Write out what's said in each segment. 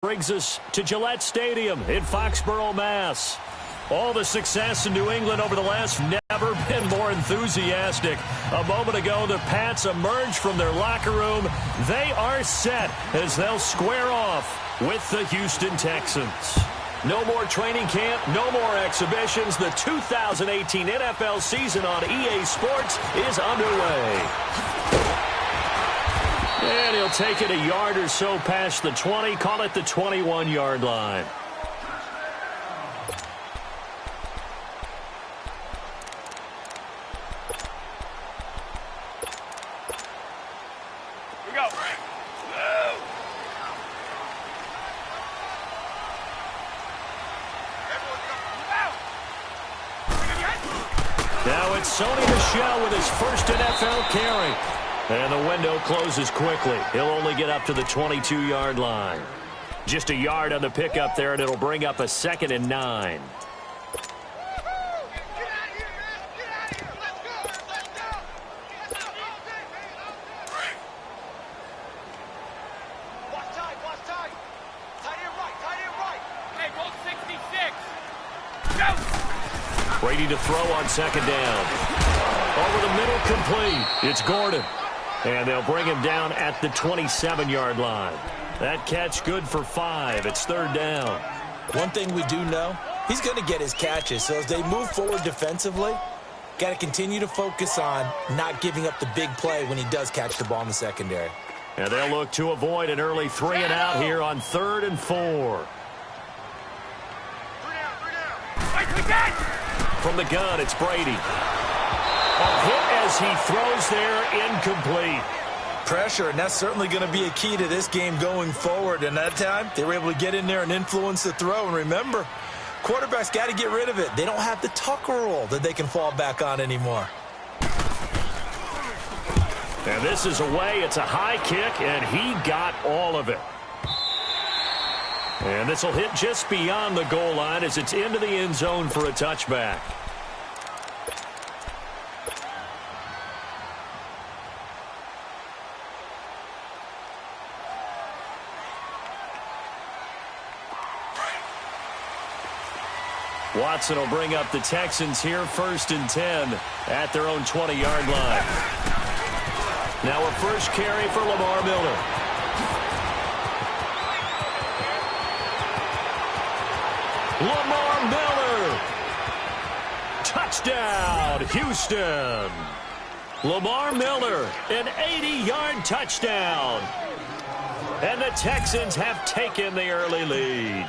Brings us to Gillette Stadium in Foxborough, Mass. All the success in New England over the last never been more enthusiastic. A moment ago, the Pats emerged from their locker room. They are set as they'll square off with the Houston Texans. No more training camp, no more exhibitions. The 2018 NFL season on EA Sports is underway. And he'll take it a yard or so past the 20, call it the 21-yard line. Here we go. Now it's Sony Michel with his first NFL carry. And the window closes quickly. He'll only get up to the 22-yard line. Just a yard on the pickup there, and it'll bring up a 2nd and 9. Brady to throw on 2nd down. Over the middle, complete. It's Gordon. And they'll bring him down at the 27-yard line. That catch good for 5. It's 3rd down. One thing we do know, he's going to get his catches. So as they move forward defensively, got to continue to focus on not giving up the big play when he does catch the ball in the secondary. And they'll look to avoid an early 3-and-out here on 3rd and 4. From the gun, it's Brady. A hit as he throws there, incomplete. Pressure, and that's certainly going to be a key to this game going forward. And that time, they were able to get in there and influence the throw. And remember, quarterbacks got to get rid of it. They don't have the Tucker rule that they can fall back on anymore. And this is away. It's a high kick, and he got all of it. And this will hit just beyond the goal line as it's into the end zone for a touchback. Watson will bring up the Texans here, 1st and 10 at their own 20-yard line. Now a first carry for Lamar Miller. Lamar Miller. Touchdown, Houston. Lamar Miller, an 80-yard touchdown. And the Texans have taken the early lead.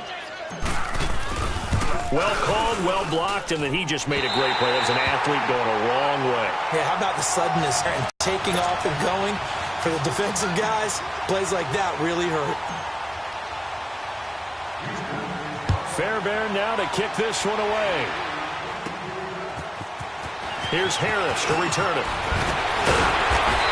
Well called, well blocked, and then he just made a great play. As an athlete going a long way. Yeah, how about the suddenness and taking off and going for the defensive guys? Plays like that really hurt. Fairbairn now to kick this one away. Here's Harris to return it.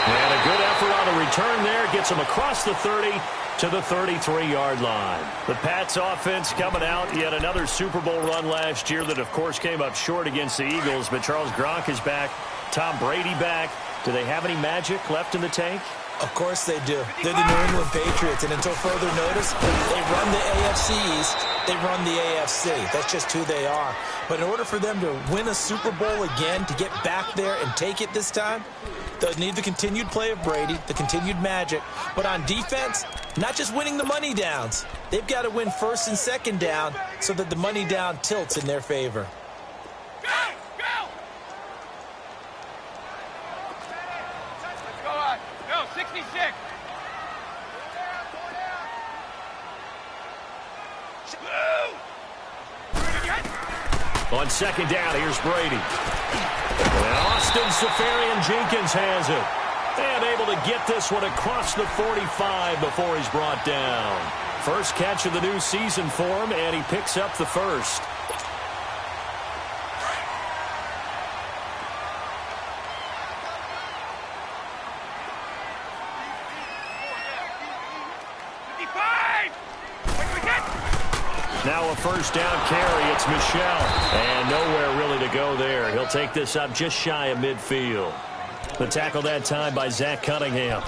And a good effort on the return there. Gets him across the 30 to the 33-yard line. The Pats offense coming out. Yet another Super Bowl run last year that, of course, came up short against the Eagles. But Charles Gronk is back. Tom Brady back. Do they have any magic left in the tank? Of course they do. They're the New England Patriots, and until further notice, they run the AFC East, they run the AFC. That's just who they are. But in order for them to win a Super Bowl again, to get back there and take it this time, they'll need the continued play of Brady, the continued magic. But on defense, not just winning the money downs. They've got to win 1st and 2nd down so that the money down tilts in their favor. On 2nd down, here's Brady. And Austin Seferian-Jenkins has it. And able to get this one across the 45 before he's brought down. First catch of the new season for him, and he picks up the first. Now a first down carry. It's Michel. And nowhere really to go there. He'll take this up just shy of midfield. The tackle that time by Zach Cunningham.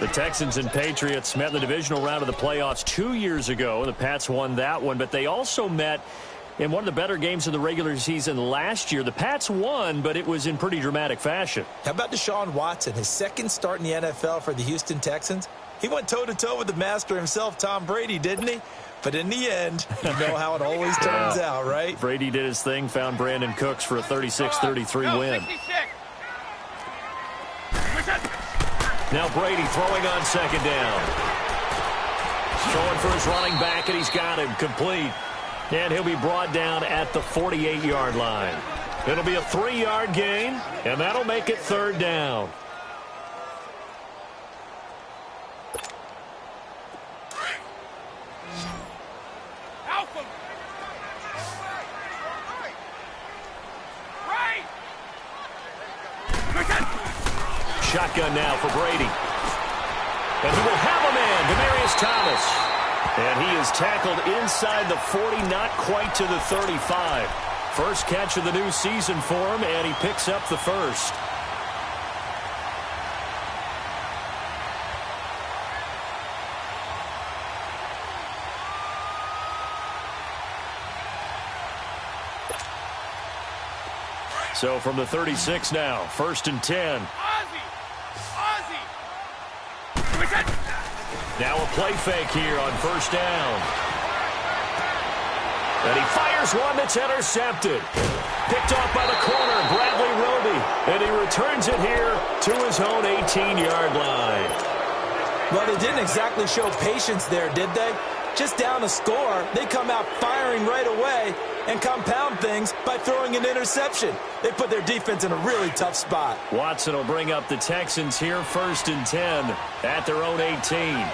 The Texans and Patriots met in the divisional round of the playoffs 2 years ago. The Pats won that one, but they also met in one of the better games of the regular season last year. The Pats won, but it was in pretty dramatic fashion. How about Deshaun Watson, his second start in the NFL for the Houston Texans? He went toe-to-toe with the master himself, Tom Brady, didn't he? But in the end, you know how it always turns out, right? Brady did his thing, found Brandon Cooks for a 36-33 win. 66. Now Brady throwing on second down. Throwing for his running back, and he's got him complete. And he'll be brought down at the 48-yard line. It'll be a 3-yard gain, and that'll make it third down. Shotgun now for Brady. And he will have a man, Demaryius Thomas. And he is tackled inside the 40, not quite to the 35. First catch of the new season for him, and he picks up the first. So from the 36 now, 1st and 10. Now a play fake here on first down. And he fires one that's intercepted. Picked off by the corner, Bradley Roby. And he returns it here to his own 18-yard line. Well, they didn't exactly show patience there, did they? Just down a score, they come out firing right away and compound things by throwing an interception. They put their defense in a really tough spot. Watson will bring up the Texans here, 1st and 10 at their own 18.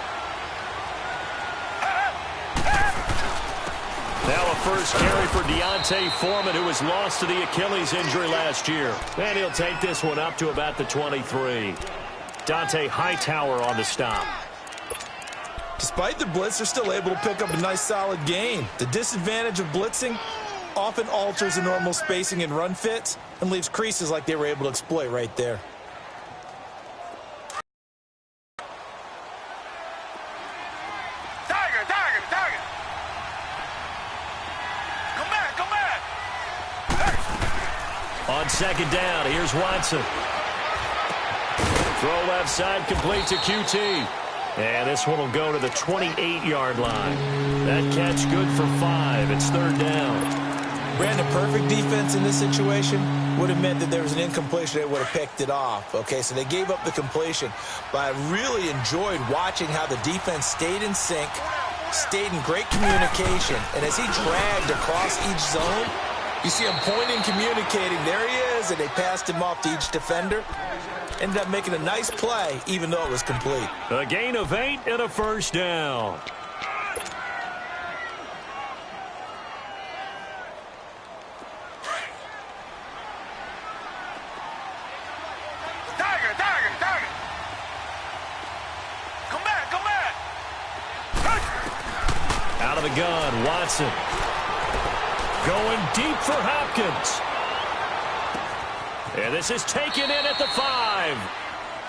Now a first carry for Deontay Foreman, who was lost to the Achilles injury last year. And he'll take this one up to about the 23. Dante Hightower on the stop. Despite the blitz, they're still able to pick up a nice solid gain. The disadvantage of blitzing often alters the normal spacing and run fits and leaves creases like they were able to exploit right there. Tiger. Come back. On second down, here's Watson. Throw left side, complete to QT. And this one will go to the 28-yard line. That catch good for 5. It's third down. Brandon, perfect defense in this situation would have meant that there was an incompletion. They would have picked it off. Okay, so they gave up the completion. But I really enjoyed watching how the defense stayed in sync, stayed in great communication. And as he dragged across each zone, you see him pointing, communicating. There he is, and they passed him off to each defender. Ended up making a nice play, even though it was complete. A gain of 8 and a first down. Tiger. Come back. Out of the gun, Watson. Going deep for Hopkins. And this is taken in at the 5.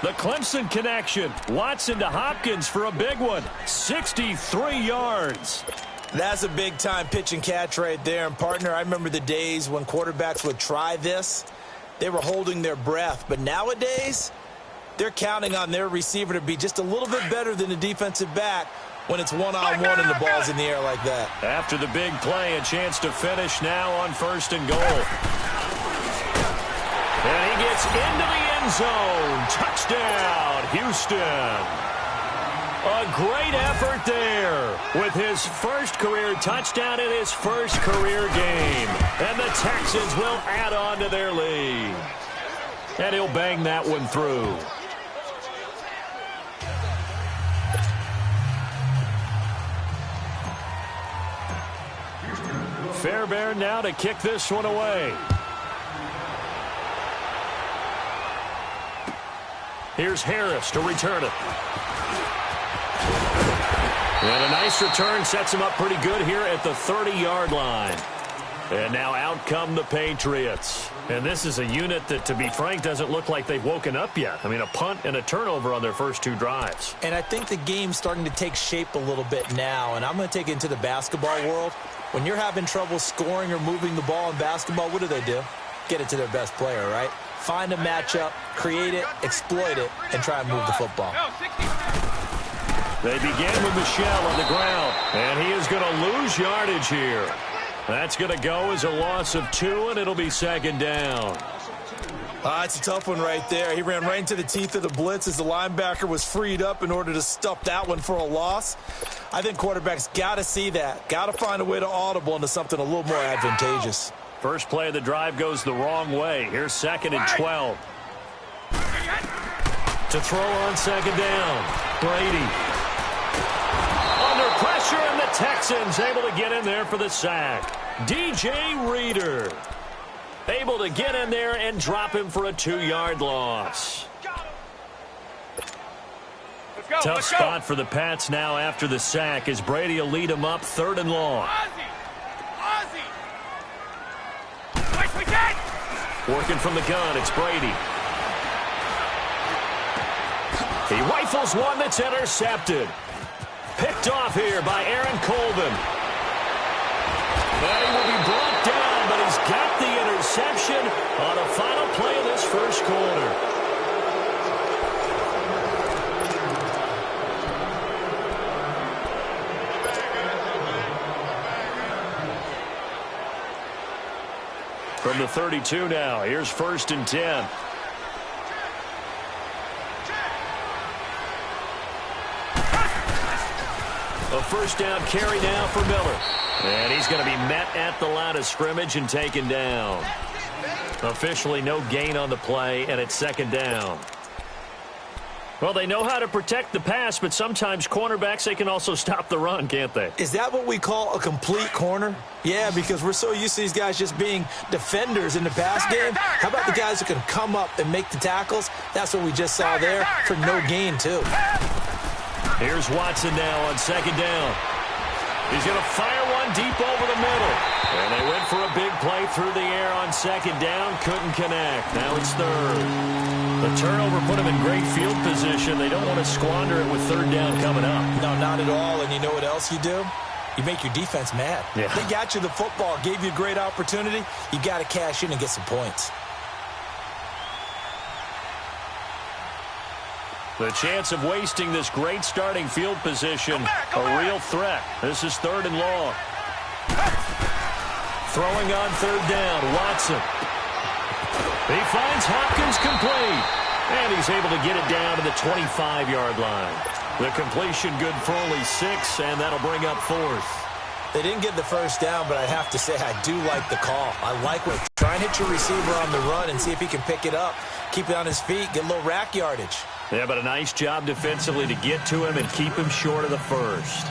The Clemson connection. Watson to Hopkins for a big one. 63 yards. That's a big-time pitch and catch right there. And, partner, I remember the days when quarterbacks would try this. They were holding their breath. But nowadays, they're counting on their receiver to be just a little bit better than the defensive back when it's one-on-one and the ball's in the air like that. After the big play, a chance to finish now on 1st and goal. And he gets into the end zone. Touchdown, Houston. A great effort there with his first career touchdown in his first career game. And the Texans will add on to their lead. And he'll bang that one through. Fairbairn now to kick this one away. Here's Harris to return it. And a nice return sets him up pretty good here at the 30-yard line. And now out come the Patriots. And this is a unit that, to be frank, doesn't look like they've woken up yet. I mean, a punt and a turnover on their first 2 drives. And I think the game's starting to take shape a little bit now. And I'm going to take it into the basketball world. When you're having trouble scoring or moving the ball in basketball, what do? Get it to their best player, right? Find a matchup, create it, exploit it, and try and move the football. They begin with Michel on the ground. And he is going to lose yardage here. That's going to go as a loss of 2, and it'll be second down. It's a tough one right there. He ran right into the teeth of the blitz as the linebacker was freed up in order to stuff that one for a loss. I think quarterbacks got to see that. Got to find a way to audible into something a little more advantageous. First play of the drive goes the wrong way. Here's 2nd and 12. To throw on second down. Brady. Under pressure, and the Texans able to get in there for the sack. DJ Reader able to get in there and drop him for a 2-yard loss. Tough spot for the Pats now after the sack as Brady will lead them up 3rd and long. Working from the gun, it's Brady. He rifles one that's intercepted. Picked off here by Aaron Colvin. And he will be brought down, but he's got the interception on a final play of this first quarter. From the 32 now, here's 1st and 10. A first down carry now for Miller. And he's going to be met at the line of scrimmage and taken down. Officially no gain on the play, and it's 2nd down. Well, they know how to protect the pass, but sometimes cornerbacks, they can also stop the run, can't they? Is that what we call a complete corner? Yeah, because we're so used to these guys just being defenders in the pass game. How about the guys who can come up and make the tackles? That's what we just saw there for no gain, too. Here's Watson now on 2nd down. He's going to fire one deep over the middle. And they went for a big play through the air on 2nd down. Couldn't connect. Now it's 3rd. The turnover put them in great field position. They don't want to squander it with 3rd down coming up. No, not at all. And you know what else you do? You make your defense mad. Yeah. They got you the football, gave you a great opportunity. You got to cash in and get some points. The chance of wasting this great starting field position, a real threat. This is 3rd and long. Throwing on 3rd down, Watson. He finds Hopkins complete. And he's able to get it down to the 25-yard line. The completion good for only 6, and that'll bring up 4th. They didn't get the first down, but I have to say I do like the call. I like what. Try and hit your receiver on the run and see if he can pick it up. Keep it on his feet, get a little rack yardage. Yeah, but a nice job defensively to get to him and keep him short of the first.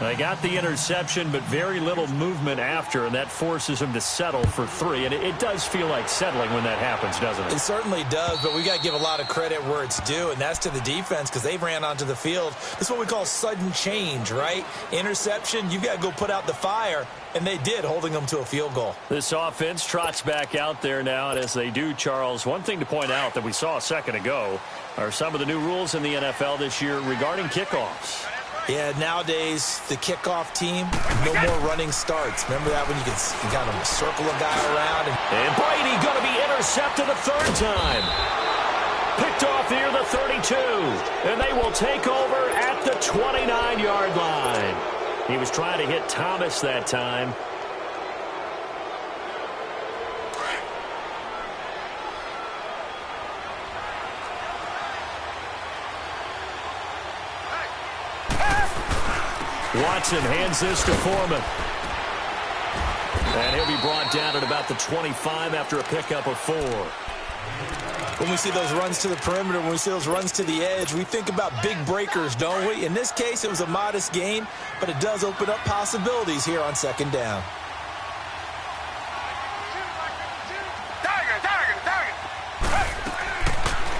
They got the interception, but very little movement after, and that forces him to settle for 3. And it does feel like settling when that happens, doesn't it? It certainly does, but we got to give a lot of credit where it's due, and that's to the defense because they ran onto the field. This is what we call sudden change, right? Interception, you've got to go put out the fire, and they did, holding them to a field goal. This offense trots back out there now, and as they do, Charles, one thing to point out that we saw a second ago are some of the new rules in the NFL this year regarding kickoffs. Yeah, nowadays, the kickoff team, no more running starts. Remember that when you can kind of circle a guy around? And Brady going to be intercepted a 3rd time. Picked off near the 32. And they will take over at the 29-yard line. He was trying to hit Thomas that time. Watson hands this to Foreman. And he'll be brought down at about the 25 after a pickup of 4. When we see those runs to the perimeter, when we see those runs to the edge, we think about big breakers, don't we? In this case, it was a modest gain, but it does open up possibilities here on 2nd down.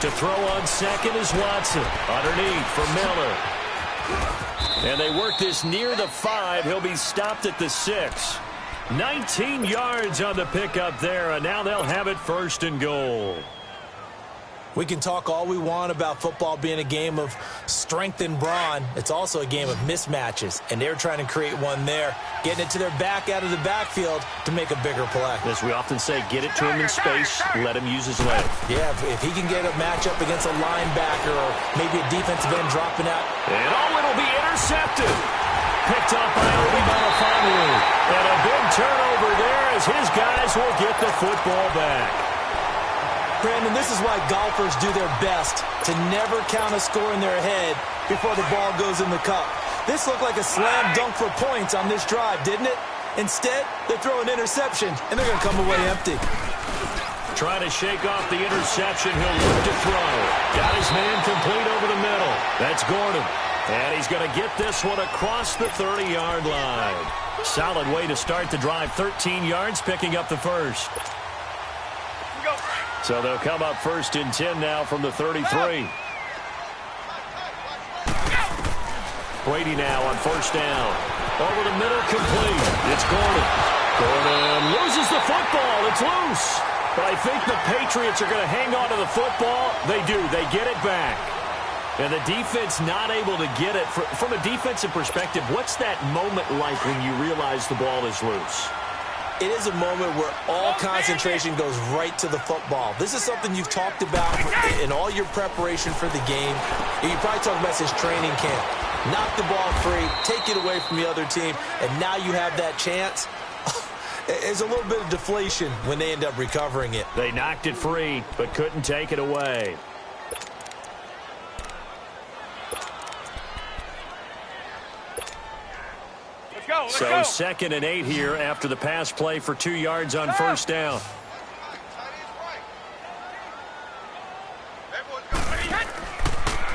To throw on 2nd is Watson. Underneath for Miller. And they work this near the 5. He'll be stopped at the 6. 19 yards on the pickup there, and now they'll have it 1st and goal. We can talk all we want about football being a game of strength and brawn. It's also a game of mismatches, and they're trying to create one there, getting it to their back out of the backfield to make a bigger play. As we often say, get it to him in space, let him use his leg. Yeah, if he can get a matchup against a linebacker or maybe a defensive end dropping out. And it'll be intercepted. Picked up by Obi Melifonwu. And a big turnover there as his guys will get the football back. Brandon, this is why golfers do their best to never count a score in their head before the ball goes in the cup. This looked like a slam dunk for points on this drive, didn't it? Instead, they throw an interception, and they're going to come away empty. Trying to shake off the interception. He'll look to throw. Got his man complete over the middle. That's Gordon. And he's going to get this one across the 30-yard line. Solid way to start the drive. 13 yards, picking up the first. So they'll come up 1st and 10 now from the 33. Brady now on 1st down. Over the middle, complete. It's Gordon. Gordon loses the football. It's loose. But I think the Patriots are going to hang on to the football. They do. They get it back. And the defense not able to get it. From a defensive perspective, what's that moment like when you realize the ball is loose? It is a moment where all concentration goes right to the football. This is something you've talked about in all your preparation for the game. You probably talked about since training camp. Knock the ball free, take it away from the other team, and now you have that chance. There's a little bit of deflation when they end up recovering it. They knocked it free, but couldn't take it away. So 2nd and 8 here after the pass play for 2 yards on 1st down.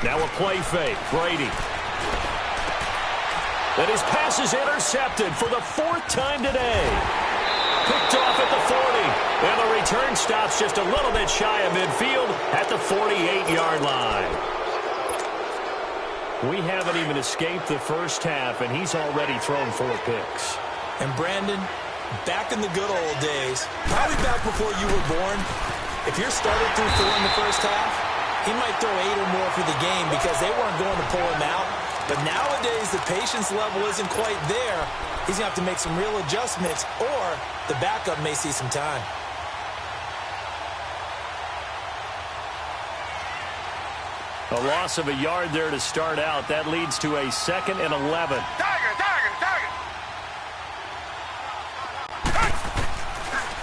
Now a play fake. Brady. And his pass is intercepted for the 4th time today. Picked off at the 40. And the return stops just a little bit shy of midfield at the 48-yard line. We haven't even escaped the first half, and he's already thrown 4 picks. And Brandon, back in the good old days, probably back before you were born, if your starter threw 4 in the first half, he might throw 8 or more for the game because they weren't going to pull him out. But nowadays, the patience level isn't quite there. He's going to have to make some real adjustments, or the backup may see some time. A loss of a yard there to start out. That leads to a 2nd and 11.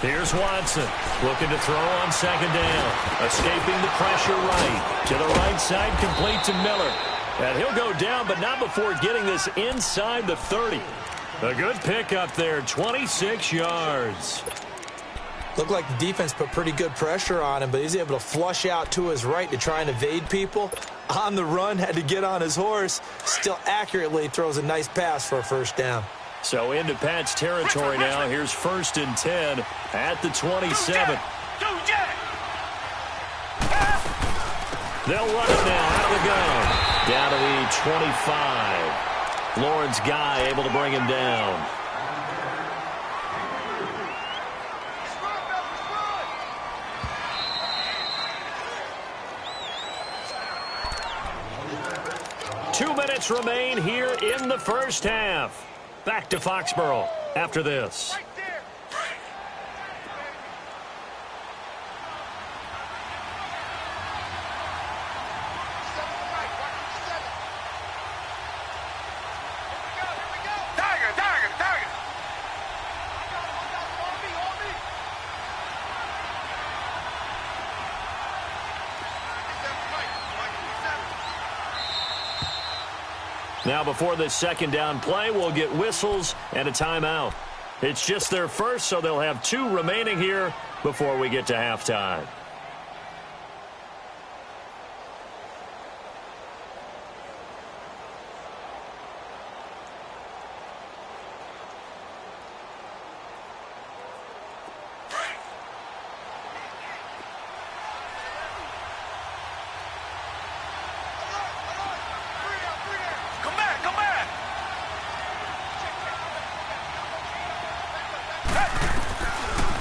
Here's Watson looking to throw on 2nd down. Escaping the pressure right. To the right side, complete to Miller. And he'll go down, but not before getting this inside the 30. A good pickup there, 26 yards. Looked like the defense put pretty good pressure on him, but he's able to flush out to his right to try and evade people. On the run, had to get on his horse. Still accurately throws a nice pass for a 1st down. So into Pat's territory now. Here's 1st and 10 at the 27. They'll run it now out of the gun. Down to the 25. Lawrence Guy able to bring him down. Two minutes remain here in the first half. Back to Foxborough after this. Now before this 2nd down play, we'll get whistles and a timeout. It's just their first, so they'll have 2 remaining here before we get to halftime.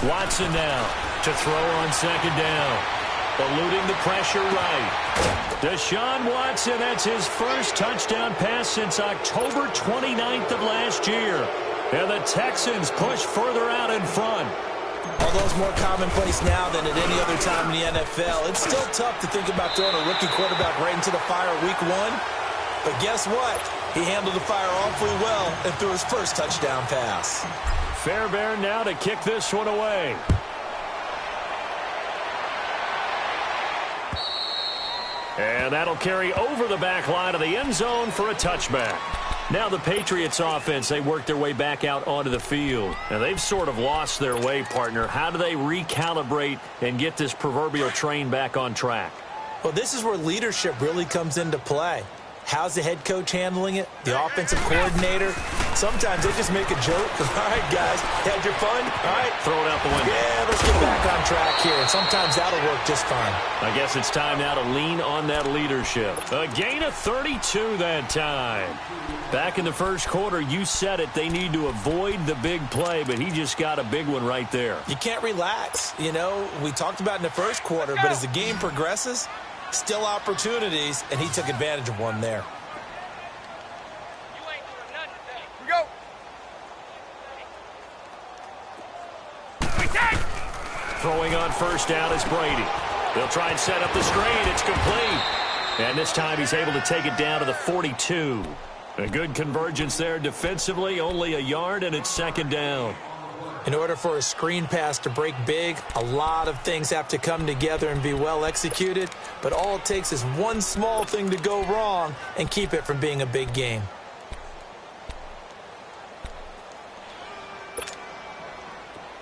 Watson now to throw on second down. Eluding the pressure right. Deshaun Watson, that's his first touchdown pass since October 29th of last year. And the Texans push further out in front. Although it's more commonplace now than at any other time in the NFL, it's still tough to think about throwing a rookie quarterback right into the fire week one. But guess what? He handled the fire awfully well and threw his first touchdown pass. Fairbairn now to kick this one away. And that'll carry over the back line of the end zone for a touchback. Now the Patriots offense, they work their way back out onto the field. And they've sort of lost their way, partner. How do they recalibrate and get this proverbial train back on track? Well, this is where leadership really comes into play. How's the head coach handling it? The offensive coordinator? Sometimes they just make a joke. All right, guys, had your fun? All right. Throw it out the window. Yeah, let's get back on track here. And sometimes that'll work just fine. I guess it's time now to lean on that leadership. A gain of 32 that time. Back in the first quarter, you said it, they need to avoid the big play, but he just got a big one right there. You can't relax. You know, we talked about in the first quarter, but as the game progresses, still opportunities, and he took advantage of one there. We go. Throwing on first down is Brady. They'll try and set up the screen. It's complete. And this time he's able to take it down to the 42. A good convergence there defensively, only a yard, and it's second down. In order for a screen pass to break big, a lot of things have to come together and be well executed, but all it takes is one small thing to go wrong and keep it from being a big game.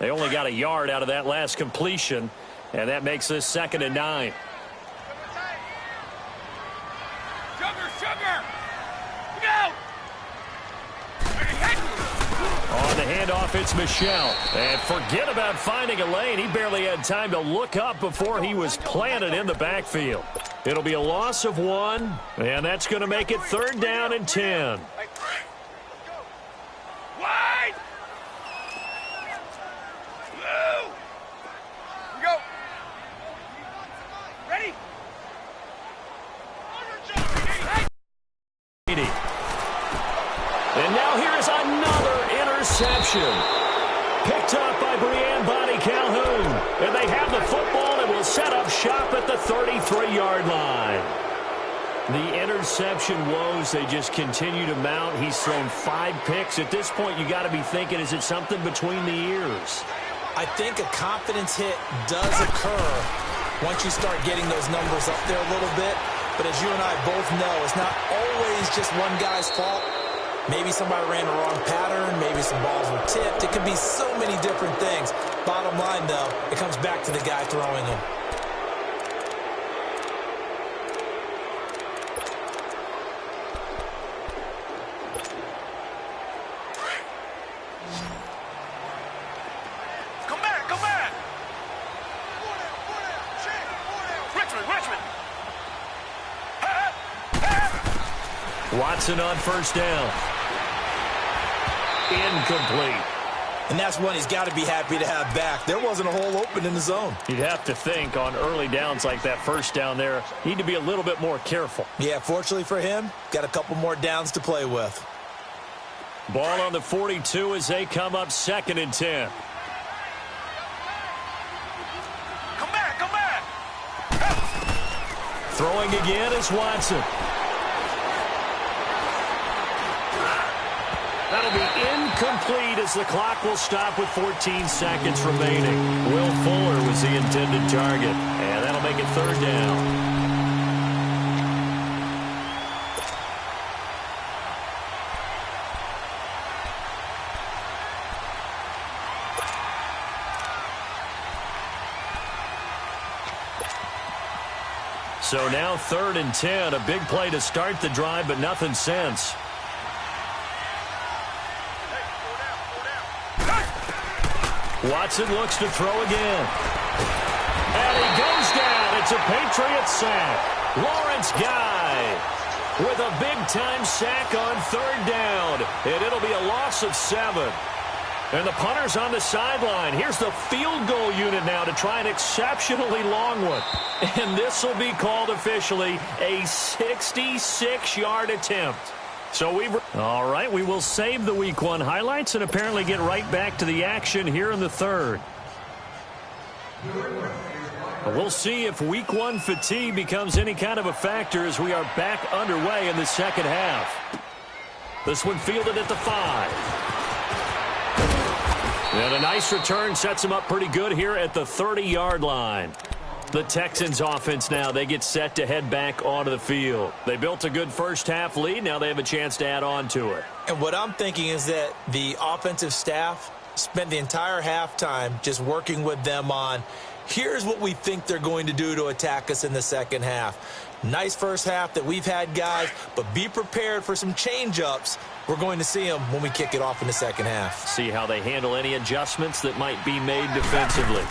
They only got a yard out of that last completion, and that makes this 2nd and 9. Sugar! Go! On the handoff, it's Michel. And forget about finding a lane. He barely had time to look up before he was planted in the backfield. It'll be a loss of 1, and that's going to make it 3rd down and 10. Wide! Blue! Go! Ready? And now here is another interception. Picked up by Breanne Bonnie Calhoun. And they have the football and will set up shop at the 33-yard line. The interception woes, they just continue to mount. He's thrown 5 picks. At this point, you got to be thinking, is it something between the ears? I think a confidence hit does occur once you start getting those numbers up there a little bit. But as you and I both know, it's not always just one guy's fault. Maybe somebody ran the wrong pattern. Maybe some balls were tipped. It could be so many different things. Bottom line, though, it comes back to the guy throwing them. Come back! Richmond! Watson on first down. Incomplete. And that's one he's got to be happy to have back. There wasn't a hole open in the zone. You'd have to think on early downs like that first down there, need to be a little bit more careful. Yeah, fortunately for him, got a couple more downs to play with. Ball on the 42 as they come up 2nd and 10. Come back! Throwing again is Watson. That'll be incomplete as the clock will stop with 14 seconds remaining. Will Fuller was the intended target, and that'll make it 3rd down. So now 3rd and 10, a big play to start the drive, but nothing since. Watson looks to throw again. And he goes down. It's a Patriots sack. Lawrence Guy with a big-time sack on 3rd down. And it'll be a loss of 7. And the punter's on the sideline. Here's the field goal unit now to try an exceptionally long one. And this will be called officially a 66-yard attempt. So all right, we will save the Week 1 highlights and apparently get right back to the action here in the third. We'll see if Week 1 fatigue becomes any kind of a factor as we are back underway in the second half. This one fielded at the 5. And a nice return sets him up pretty good here at the 30-yard line. The Texans offense now, they get set to head back onto the field. They built a good first half lead. Now they have a chance to add on to it. And what I'm thinking is that the offensive staff spent the entire halftime just working with them on, here's what we think they're going to do to attack us in the second half. Nice first half that we've had, guys, but be prepared for some change-ups. We're going to see them when we kick it off in the second half. See how they handle any adjustments that might be made defensively.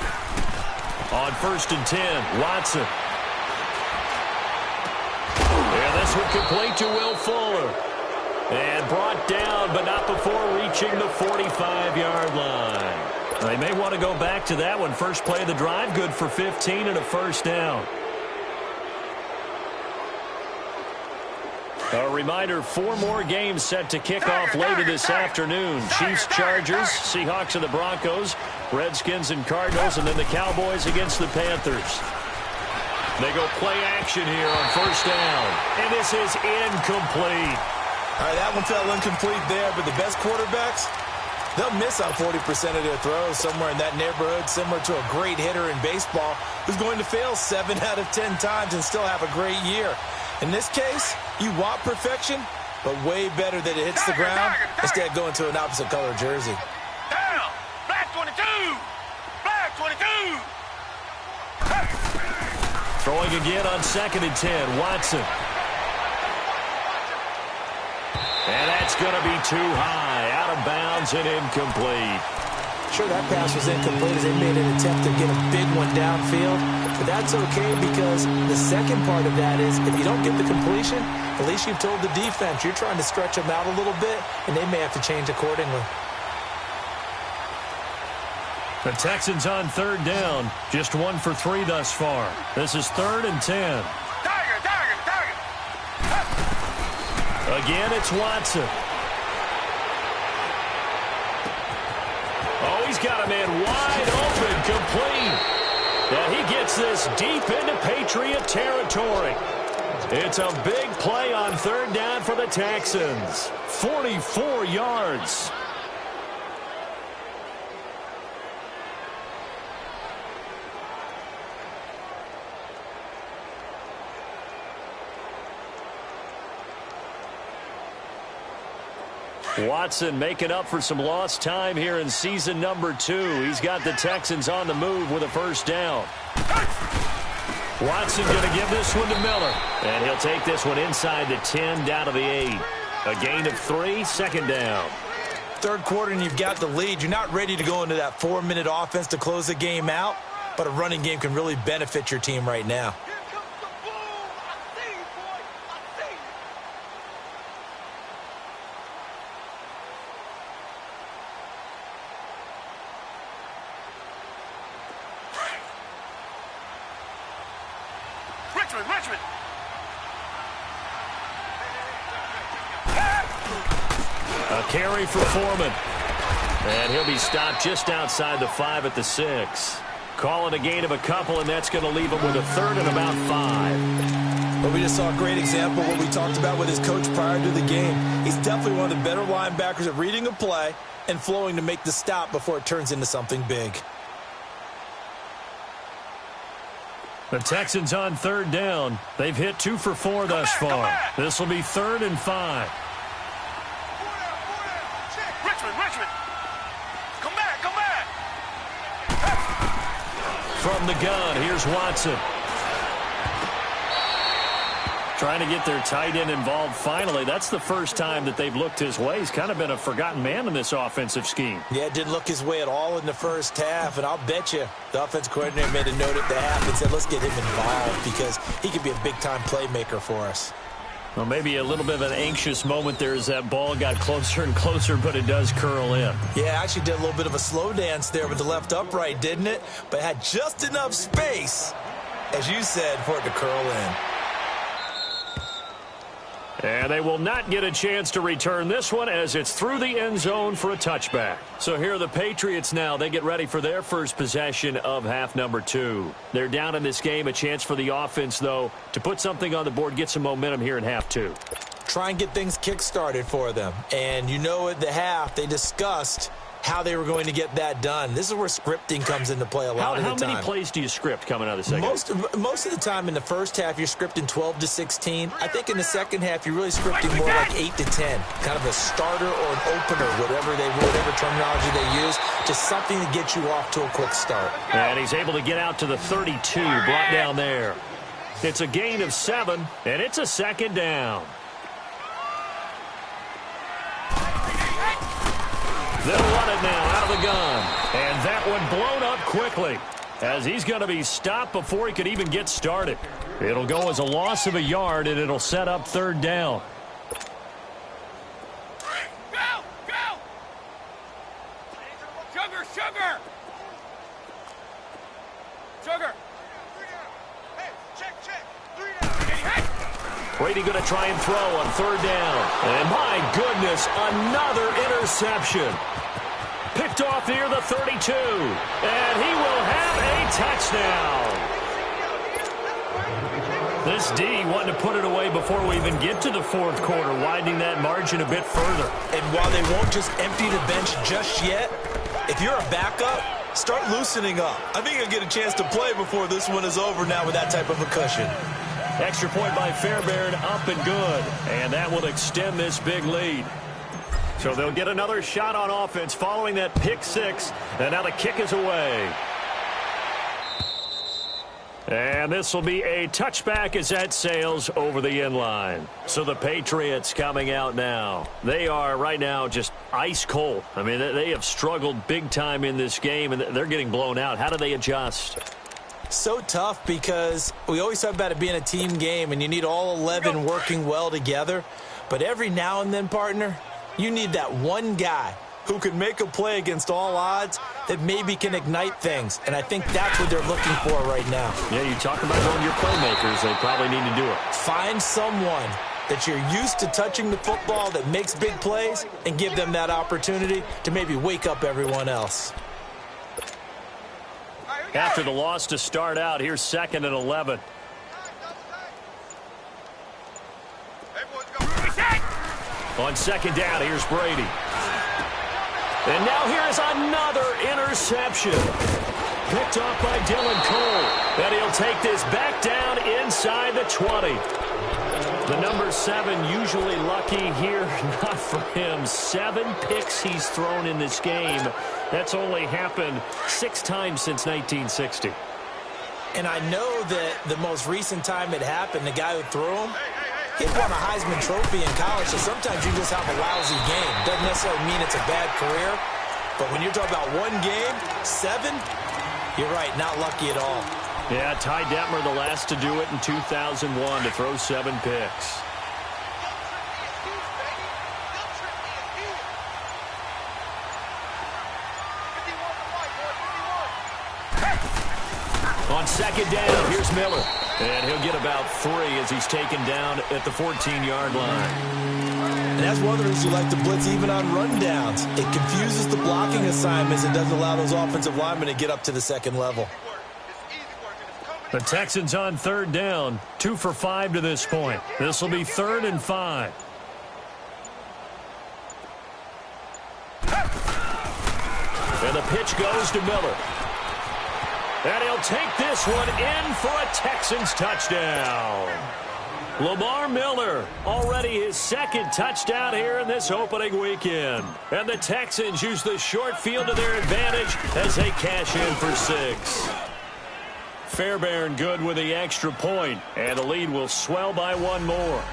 On 1st and 10, Watson. And this one complete to Will Fuller. And brought down, but not before reaching the 45-yard line. They may want to go back to that one. First play of the drive, good for 15 and a first down. A reminder, 4 more games set to kick off later this afternoon. Chiefs, Chargers, Seahawks and the Broncos, Redskins and Cardinals, and then the Cowboys against the Panthers. They go play action here on first down. And this is incomplete. All right, that one fell incomplete there, but the best quarterbacks, they'll miss on 40% of their throws, somewhere in that neighborhood, similar to a great hitter in baseball who's going to fail 7 out of 10 times and still have a great year. In this case, you want perfection, but way better that it hits the ground instead of going to an opposite color jersey. Down! Black 22! Black 22! Throwing again on 2nd and 10, Watson. And that's going to be too high, out of bounds and incomplete. Sure, that pass was incomplete as they made an attempt to get a big one downfield, but that's okay because the second part of that is if you don't get the completion, at least you've told the defense you're trying to stretch them out a little bit, and they may have to change accordingly. The Texans on 3rd down, just 1 for 3 thus far. This is 3rd and 10. Tiger! Again, it's Watson. Oh, he's got a man wide open, complete. And he gets this deep into Patriot territory. It's a big play on 3rd down for the Texans. 44 yards. Watson making up for some lost time here in season number 2. He's got the Texans on the move with a first down. Watson going to give this one to Miller. And he'll take this one inside the 10 down to the 8. A gain of 3, 2nd down. Third quarter and you've got the lead. You're not ready to go into that 4-minute offense to close the game out, but a running game can really benefit your team right now. Richmond! A carry for Foreman. And he'll be stopped just outside the 5 at the 6. Calling a gain of a couple, and that's going to leave him with a 3rd and about 5. But we just saw a great example of what we talked about with his coach prior to the game. He's definitely one of the better linebackers at reading a play and flowing to make the stop before it turns into something big. The Texans on 3rd down. They've hit 2 for 4 thus far. This will be 3rd and 5. Richmond! Come back! From the gun, here's Watson. Trying to get their tight end involved finally. That's the first time that they've looked his way. He's kind of been a forgotten man in this offensive scheme. Yeah, it didn't look his way at all in the first half, and I'll bet you the offensive coordinator made a note at the half and said, let's get him involved because he could be a big-time playmaker for us. Well, maybe a little bit of an anxious moment there as that ball got closer and closer, but it does curl in. Yeah, actually did a little bit of a slow dance there with the left upright, didn't it? But had just enough space, as you said, for it to curl in. And they will not get a chance to return this one as it's through the end zone for a touchback. So here are the Patriots now. They get ready for their first possession of half number 2. They're down in this game. A chance for the offense, though, to put something on the board, get some momentum here in half 2. Try and get things kick-started for them. And you know at the half, they discussed how they were going to get that done. This is where scripting comes into play a lot of the time. How many plays do you script coming out of the second? Most of the time in the first half, you're scripting 12 to 16. I think in the second half, you're really scripting more like 8 to 10. Kind of a starter or an opener, whatever terminology they use. Just something to get you off to a quick start. And he's able to get out to the 32, brought down there. It's a gain of 7, and it's a second down. They'll run it now out of the gun. And that one blown up quickly as he's going to be stopped before he could even get started. It'll go as a loss of a yard, and it'll set up third down. Go! Go! Sugar! Sugar! Sugar! Hey, check! 3 down. Brady going to try and throw on third down. And my goodness, another interception. Picked off near the 32. And he will have a touchdown. This D wanting to put it away before we even get to the fourth quarter, widening that margin a bit further. And while they won't just empty the bench just yet, if you're a backup, start loosening up. I think you'll get a chance to play before this one is over now with that type of a cushion. Extra point by Fairbairn, up and good. And that will extend this big lead. So they'll get another shot on offense following that pick 6. And now the kick is away. And this will be a touchback as that sails over the end line. So the Patriots coming out now. They are right now just ice cold. I mean, they have struggled big time in this game, and they're getting blown out. How do they adjust? So tough because we always talk about it being a team game, and you need all 11 working well together. But every now and then, partner, you need that one guy who can make a play against all odds that maybe can ignite things. And I think that's what they're looking for right now. Yeah, you talk about one of your playmakers. They probably need to do it. Find someone that you're used to touching the football that makes big plays and give them that opportunity to maybe wake up everyone else. After the loss to start out, here's 2nd and 11. On 2nd down, here's Brady. And now here is another interception. Picked off by Dylan Cole. And he'll take this back down inside the 20. The number 7 usually lucky here. Not for him. 7 picks he's thrown in this game. That's only happened 6 times since 1960. And I know that the most recent time it happened, the guy who threw him, he won a Heisman Trophy in college, so sometimes you just have a lousy game. Doesn't necessarily mean it's a bad career, but when you're talking about one game, 7, you're right, not lucky at all. Yeah, Ty Detmer, the last to do it in 2001, to throw 7 picks. On 2nd down, here's Miller. And he'll get about 3 as he's taken down at the 14-yard line. And that's one of the reasons you like to blitz even on rundowns. It confuses the blocking assignments and doesn't allow those offensive linemen to get up to the second level. The Texans on 3rd down, 2 for 5 to this point. This will be 3rd and 5. And the pitch goes to Miller. And he'll take this one in for a Texans touchdown. Lamar Miller, already his 2nd touchdown here in this opening weekend. And the Texans use the short field to their advantage as they cash in for 6. Fairbairn good with the extra point, and the lead will swell by 1 more.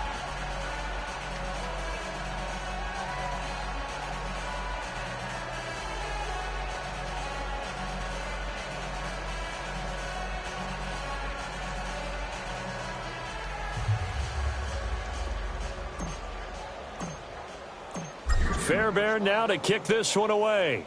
Fairbairn now to kick this one away.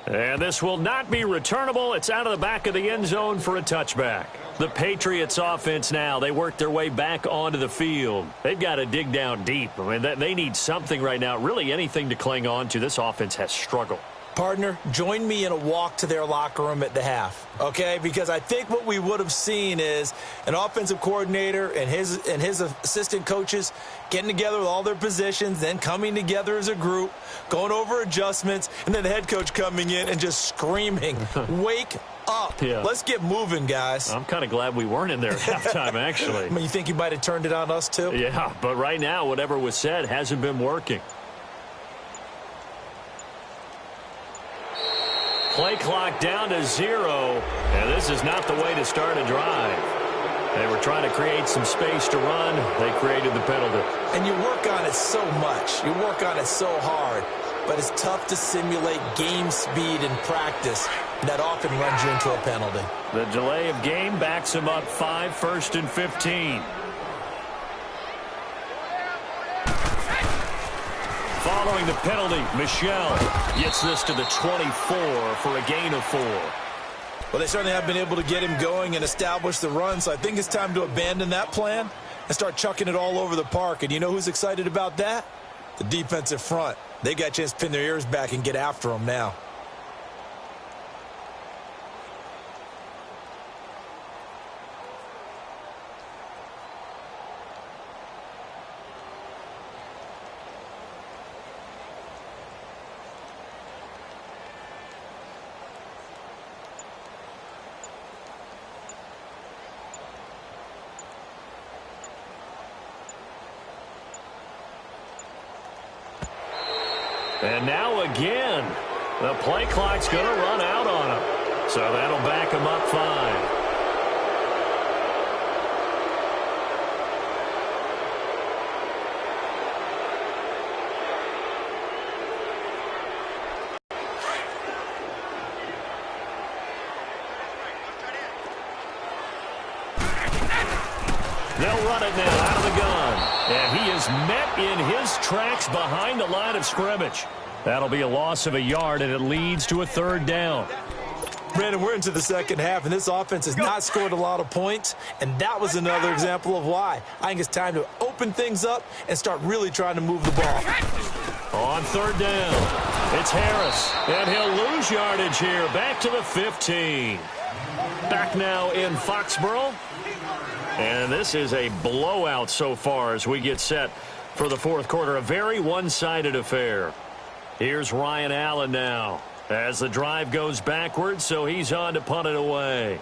And this will not be returnable. It's out of the back of the end zone for a touchback. The Patriots offense now, they work their way back onto the field. They've got to dig down deep. I mean, they need something right now, really anything to cling on to. This offense has struggled. Partner, join me in a walk to their locker room at the half, okay? Because I think what we would have seen is an offensive coordinator and his assistant coaches getting together with all their positions, then coming together as a group, going over adjustments, and then the head coach coming in and just screaming, wake up. Yeah. Let's get moving, guys. I'm kind of glad we weren't in there at halftime, actually. I mean, you think you might have turned it on us, too? Yeah, but right now, whatever was said hasn't been working. Play clock down to 0, and this is not the way to start a drive. They were trying to create some space to run. They created the penalty. And you work on it so much. You work on it so hard, but it's tough to simulate game speed in practice. That often runs you into a penalty. The delay of game backs him up 5, 1st and 15. Following the penalty, Michel gets this to the 24 for a gain of 4. Well, they certainly have been able to get him going and establish the run, so I think it's time to abandon that plan and start chucking it all over the park. And you know who's excited about that? The defensive front. They got a chance to pin their ears back and get after him now. And now again, the play clock's going to run out on him. So that'll back him up 5. They'll run it now out of the gun. And he is met in his tracks behind the line of scrimmage. That'll be a loss of a yard, and it leads to a 3rd down. Brandon, we're into the second half, and this offense has not scored a lot of points, and that was another example of why. I think it's time to open things up and start really trying to move the ball. On 3rd down, it's Harris, and he'll lose yardage here. Back to the 15. Back now in Foxborough. And this is a blowout so far as we get set for the 4th quarter. A very one-sided affair. Here's Ryan Allen now as the drive goes backwards, so he's on to punt it away.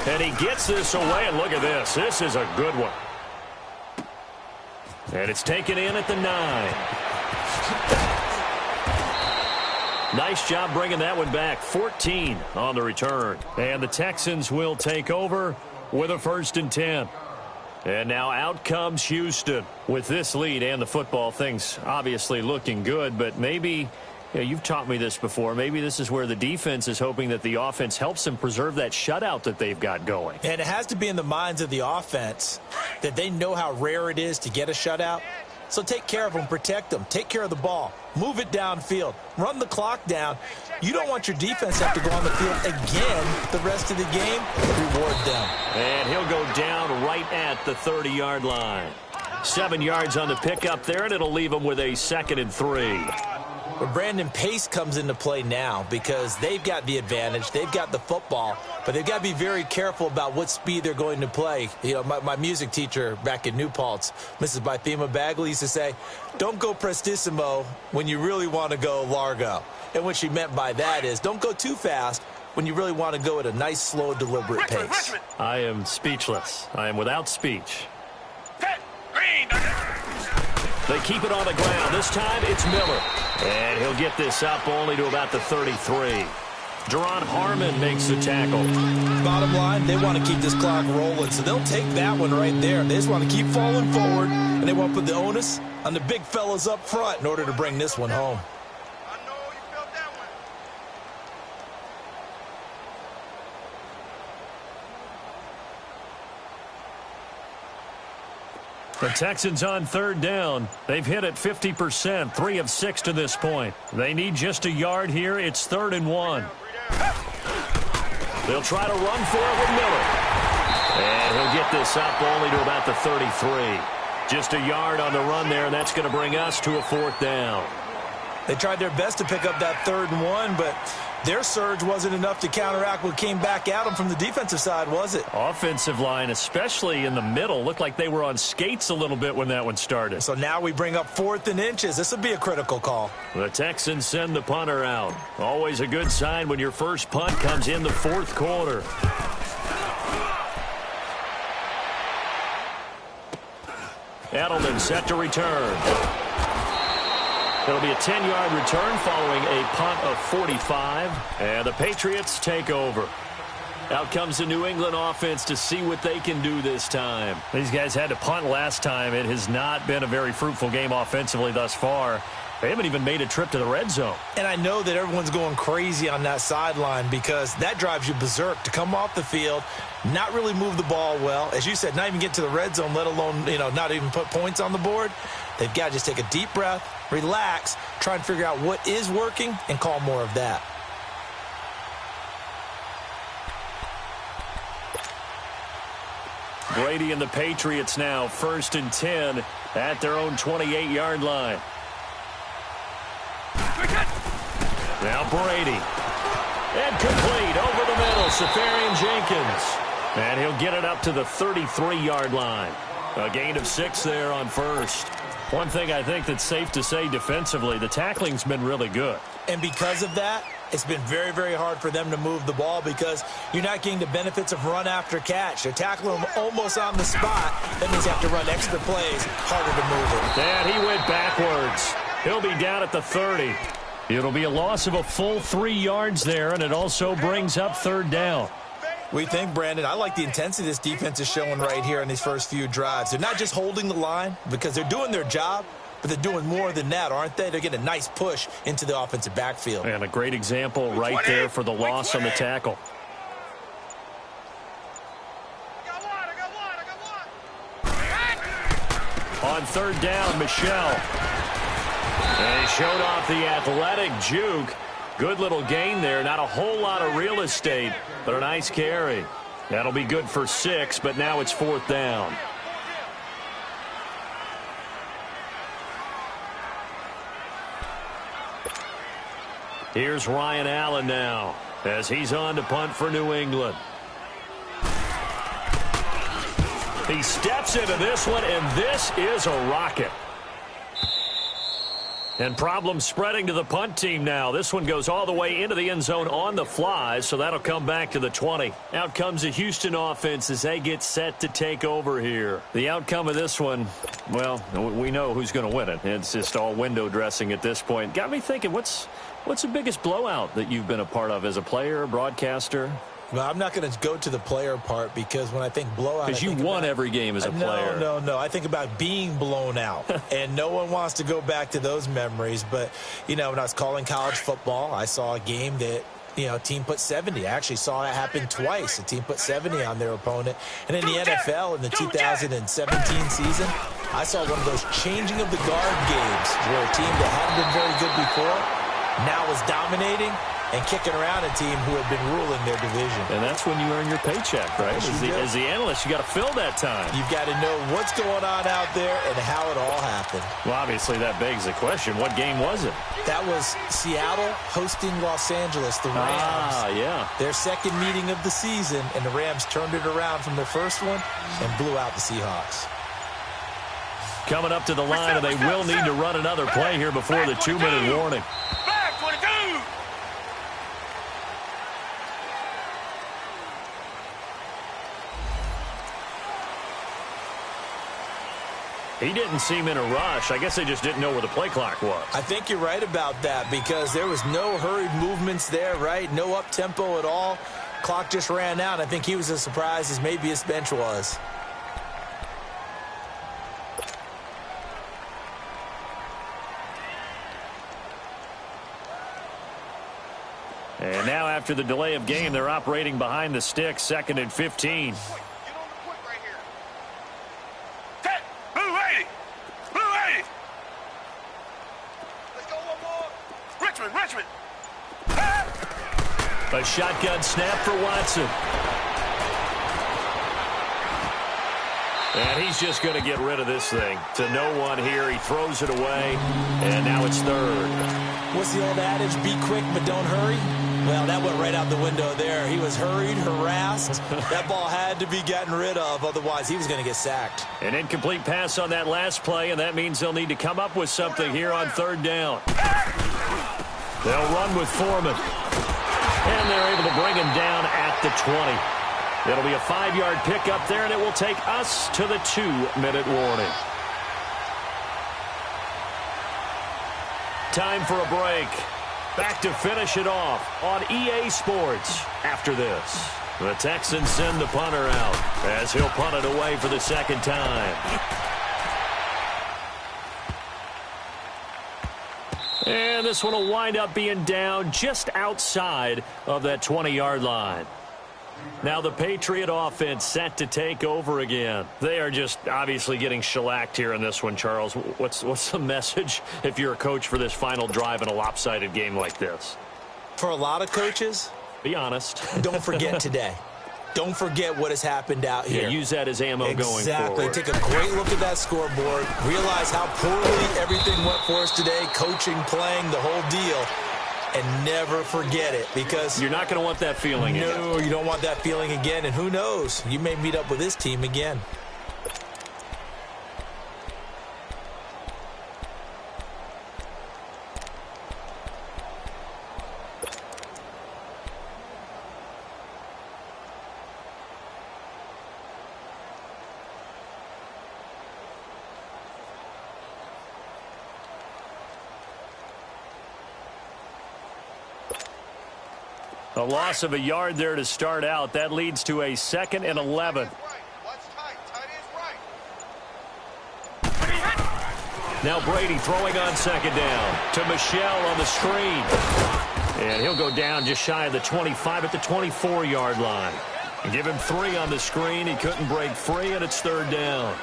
And he gets this away, and look at this. This is a good one. And it's taken in at the 9. Nice job bringing that one back. 14 on the return. And the Texans will take over with a 1st and 10. And now out comes Houston with this lead and the football. Things obviously looking good, but maybe... Yeah, you've taught me this before. Maybe this is where the defense is hoping that the offense helps them preserve that shutout that they've got going. And it has to be in the minds of the offense that they know how rare it is to get a shutout. So take care of them, protect them, take care of the ball, move it downfield, run the clock down. You don't want your defense to have to go on the field again the rest of the game. Reward them. And he'll go down right at the 30-yard line. 7 yards on the pickup there, and it'll leave them with a 2nd and 3. But Brandon, pace comes into play now because they've got the advantage. They've got the football, but they've got to be very careful about what speed they're going to play. You know, my music teacher back in New Paltz, Mrs. Bythema Bagley, used to say, don't go prestissimo when you really want to go largo. And what she meant by that is don't go too fast when you really want to go at a nice, slow, deliberate pace. I am speechless. I am without speech. They keep it on the ground. This time it's Miller. And he'll get this up only to about the 33. Deron Harmon makes the tackle. Bottom line, they want to keep this clock rolling, so they'll take that one right there. They just want to keep falling forward and and they want to put the onus on the big fellas up front in order to bring this one home. I know you felt that one. The Texans on third down. They've hit it 50%, 3 of 6 to this point. They need just a yard here. It's 3rd and 1. They'll try to run for it with Miller. And he'll get this up only to about the 33. Just a yard on the run there, and that's going to bring us to a 4th down. They tried their best to pick up that 3rd and 1, but their surge wasn't enough to counteract what came back at them from the defensive side, was it? Offensive line, especially in the middle, looked like they were on skates a little bit when that one started. So now we bring up 4th and inches. This will be a critical call. The Texans send the punter out. Always a good sign when your first punt comes in the 4th quarter. Edelman set to return. It'll be a 10-yard return following a punt of 45. And the Patriots take over. Out comes the New England offense to see what they can do this time. These guys had to punt last time. It has not been a very fruitful game offensively thus far. They haven't even made a trip to the red zone. And I know that everyone's going crazy on that sideline because that drives you berserk to come off the field, not really move the ball well. As you said, not even get to the red zone, let alone, not even put points on the board. They've got to just take a deep breath, relax, try and figure out what is working, and call more of that. Brady and the Patriots now 1st and 10 at their own 28-yard line. Now Brady. And complete over the middle. Safarian Jenkins. And he'll get it up to the 33-yard line. A gain of 6 there on first. One thing I think that's safe to say defensively, the tackling's been really good. And because of that, it's been very, very hard for them to move the ball because you're not getting the benefits of run after catch. They're tackling them almost on the spot. That means you have to run extra plays, harder to move it. And he went backwards. He'll be down at the 30. It'll be a loss of a full 3 yards there, and it also brings up 3rd down. We think, Brandon, I like the intensity this defense is showing right here in these first few drives. They're not just holding the line because they're doing their job, but they're doing more than that, aren't they? They're getting a nice push into the offensive backfield. And a great example right there for the loss on the tackle. On 3rd down, Michelle. And he showed off the athletic juke. Good little gain there. Not a whole lot of real estate, but a nice carry. That'll be good for 6, but now it's 4th down. Here's Ryan Allen now as he's on to punt for New England. He steps into this one, and this is a rocket. And problems spreading to the punt team now. This one goes all the way into the end zone on the fly, so that'll come back to the 20. Out comes the Houston offense as they get set to take over here. The outcome of this one, well, we know who's going to win it. It's just all window dressing at this point. Got me thinking, what's the biggest blowout that you've been a part of as a player, broadcaster? Well, I'm not going to go to the player part because when I think blowout, because you won every game as a player. No. I think about being blown out, and no one wants to go back to those memories. But, when I was calling college football, I saw a game that, a team put 70. I actually saw it happen twice. A team put 70 on their opponent. And in the NFL, in the 2017 season, I saw one of those changing of the guard games where a team that hadn't been very good before now is dominating and kicking around a team who had been ruling their division. And that's when you earn your paycheck, right? As the analyst, you got to fill that time. You've got to know what's going on out there and how it all happened. Well, obviously, that begs the question, what game was it? That was Seattle hosting Los Angeles, the Rams. Ah, yeah. Their second meeting of the season, and the Rams turned it around from their first one and blew out the Seahawks. Coming up to the line, and they will need to run another play here before the 2-minute warning. Back 22. He didn't seem in a rush. I guess they just didn't know where the play clock was. I think you're right about that because there was no hurried movements there, right? No up-tempo at all. Clock just ran out. I think he was as surprised as maybe his bench was. And now after the delay of game, they're operating behind the sticks, 2nd and 15. Get on the quick right here. Set. Blue 80. Blue 80. Let's go one more. Richmond. A shotgun snap for Watson. And he's just going to get rid of this thing. To no one here. He throws it away. And now it's 3rd. What's the old adage? Be quick, but don't hurry. Well, that went right out the window there. He was hurried, harassed. That ball had to be gotten rid of. Otherwise, he was going to get sacked. An incomplete pass on that last play, and that means they'll need to come up with something here on 3rd down. They'll run with Foreman. And they're able to bring him down at the 20. It'll be a 5-yard pickup there, and it will take us to the 2-minute warning. Time for a break. Back to finish it off on EA Sports after this. The Texans send the punter out as he'll punt it away for the 2nd time. And this one will wind up being down just outside of that 20-yard line. Now the Patriot offense set to take over again. They are just obviously getting shellacked here in this one, Charles. What's the message if you're a coach for this final drive in a lopsided game like this? For a lot of coaches, be honest. Don't forget today. Don't forget what has happened out here. Yeah, use that as ammo going forward. Exactly. Take a great look at that scoreboard. Realize how poorly everything went for us today. Coaching, playing, the whole deal. And never forget it, because you're not going to want that feeling again. No, you don't want that feeling again. And who knows? You may meet up with this team again. A loss of a yard there to start out. That leads to a 2nd and 11. Now Brady throwing on 2nd down to Michelle on the screen. And he'll go down just shy of the 25 at the 24-yard line. Give him 3 on the screen. He couldn't break free, and it's 3rd down.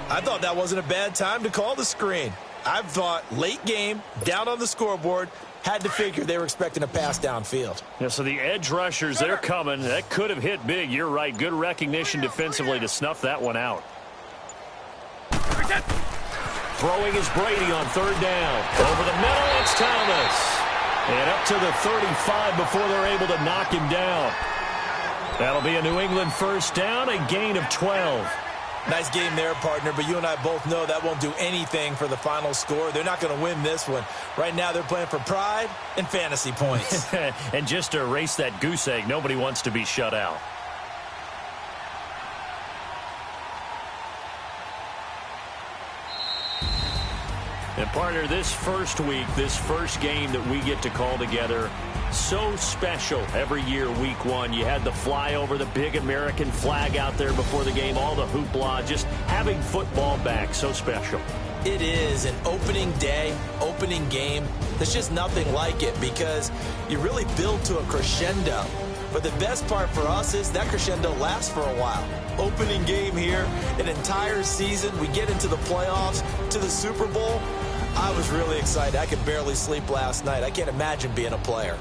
I thought that wasn't a bad time to call the screen. I thought late game, down on the scoreboard, had to figure they were expecting a pass downfield. Yeah, so the edge rushers, they're coming. That could have hit big. You're right. Good recognition defensively to snuff that one out. Throwing is Brady on 3rd down. Over the middle, it's Thomas. And up to the 35 before they're able to knock him down. That'll be a New England 1st down, a gain of 12. Nice game there, partner, but you and I both know that won't do anything for the final score. They're not going to win this one. Right now, they're playing for pride and fantasy points. And just to erase that goose egg, nobody wants to be shut out. And, partner, this first week, this first game that we get to call together, so special every year, week 1. You had the flyover, the big American flag out there before the game, all the hoopla, just having football back, so special. It is an opening day, opening game. There's just nothing like it because you really build to a crescendo. But the best part for us is that crescendo lasts for a while. Opening game here, an entire season. We get into the playoffs, to the Super Bowl. I was really excited. I could barely sleep last night. I can't imagine being a player.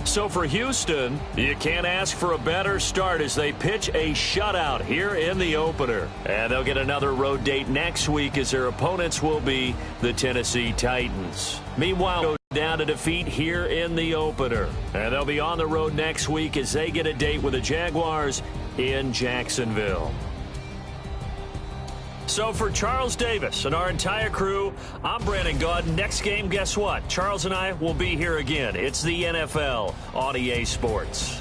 So for Houston, you can't ask for a better start as they pitch a shutout here in the opener. And they'll get another road date next week as their opponents will be the Tennessee Titans. Meanwhile, go down to defeat here in the opener. And they'll be on the road next week as they get a date with the Jaguars in Jacksonville. So for Charles Davis and our entire crew, I'm Brandon Gaudin. Next game, guess what? Charles and I will be here again. It's the NFL on EA Sports.